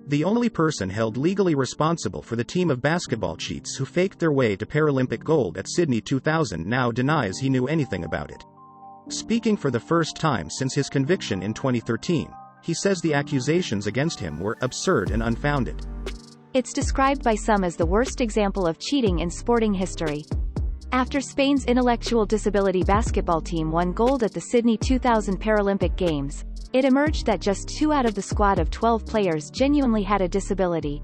The only person held legally responsible for the team of basketball cheats who faked their way to Paralympic gold at Sydney 2000 now denies he knew anything about it. Speaking for the first time since his conviction in 2013, he says the accusations against him were absurd and unfounded. It's described by some as the worst example of cheating in sporting history. After Spain's intellectual disability basketball team won gold at the Sydney 2000 Paralympic Games, it emerged that just 2 out of the squad of 12 players genuinely had a disability.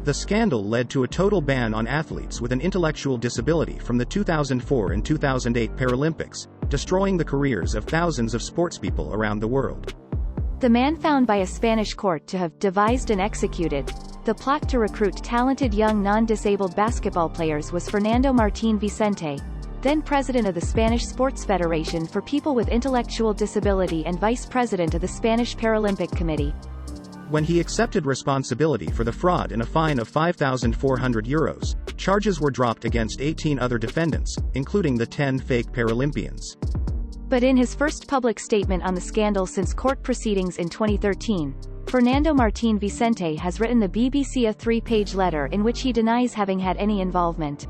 The scandal led to a total ban on athletes with an intellectual disability from the 2004 and 2008 Paralympics, destroying the careers of thousands of sportspeople around the world. The man found by a Spanish court to have devised and executed the plot to recruit talented young non-disabled basketball players was Fernando Martín Vicente, then president of the Spanish Sports Federation for People with Intellectual Disability and vice president of the Spanish Paralympic Committee. When he accepted responsibility for the fraud and a fine of €5,400, charges were dropped against 18 other defendants, including the 10 fake Paralympians. But in his first public statement on the scandal since court proceedings in 2013, Fernando Martín Vicente has written the BBC a 3-page letter in which he denies having had any involvement.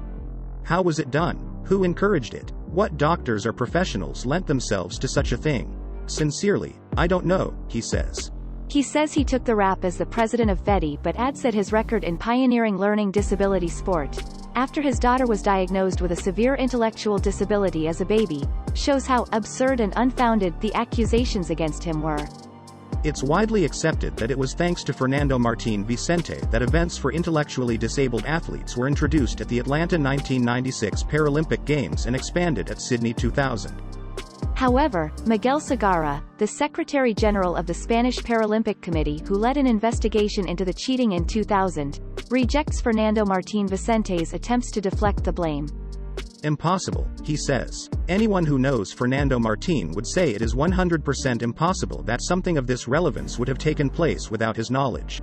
How was it done? Who encouraged it? What doctors or professionals lent themselves to such a thing? Sincerely, I don't know, he says. He says he took the rap as the president of FEDI but adds that his record in pioneering learning disability sport, after his daughter was diagnosed with a severe intellectual disability as a baby, shows how absurd and unfounded the accusations against him were. It's widely accepted that it was thanks to Fernando Martín Vicente that events for intellectually disabled athletes were introduced at the Atlanta 1996 Paralympic Games and expanded at Sydney 2000. However, Miguel Segarra, the Secretary General of the Spanish Paralympic Committee who led an investigation into the cheating in 2000, rejects Fernando Martín Vicente's attempts to deflect the blame. Impossible, he says. Anyone who knows Fernando Martín would say it is 100% impossible that something of this relevance would have taken place without his knowledge.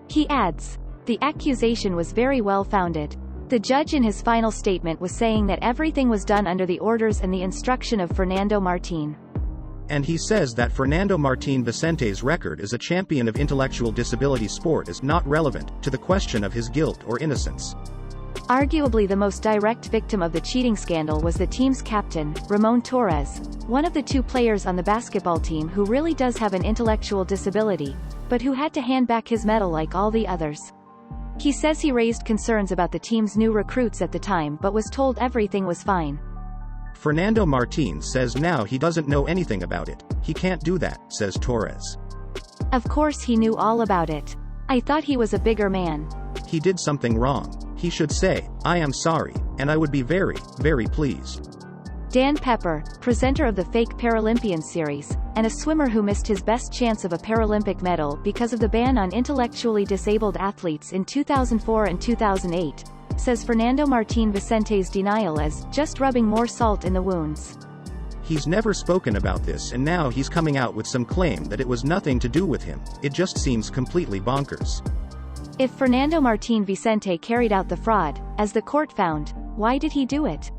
He adds, the accusation was very well founded. The judge in his final statement was saying that everything was done under the orders and the instruction of Fernando Martín. And he says that Fernando Martín Vicente's record as a champion of intellectual disability sport is not relevant to the question of his guilt or innocence. Arguably the most direct victim of the cheating scandal was the team's captain, Ramon Torres, one of the 2 players on the basketball team who really does have an intellectual disability, but who had to hand back his medal like all the others. He says he raised concerns about the team's new recruits at the time but was told everything was fine. Fernando Martín says now he doesn't know anything about it. He can't do that, says Torres. Of course he knew all about it. I thought he was a bigger man. He did something wrong. He should say, I am sorry, and I would be very, very pleased. Dan Pepper, presenter of the Fake Paralympians series, and a swimmer who missed his best chance of a Paralympic medal because of the ban on intellectually disabled athletes in 2004 and 2008, says Fernando Martín Vicente's denial as just rubbing more salt in the wounds. He's never spoken about this and now he's coming out with some claim that it was nothing to do with him. It just seems completely bonkers. If Fernando Martín Vicente carried out the fraud, as the court found, why did he do it?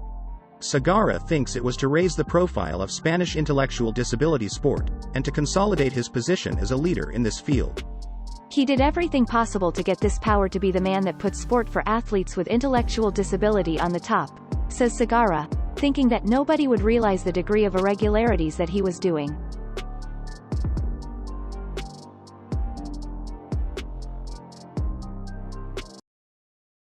Segarra thinks it was to raise the profile of Spanish intellectual disability sport, and to consolidate his position as a leader in this field. He did everything possible to get this power to be the man that put sport for athletes with intellectual disability on the top, says Segarra, thinking that nobody would realize the degree of irregularities that he was doing.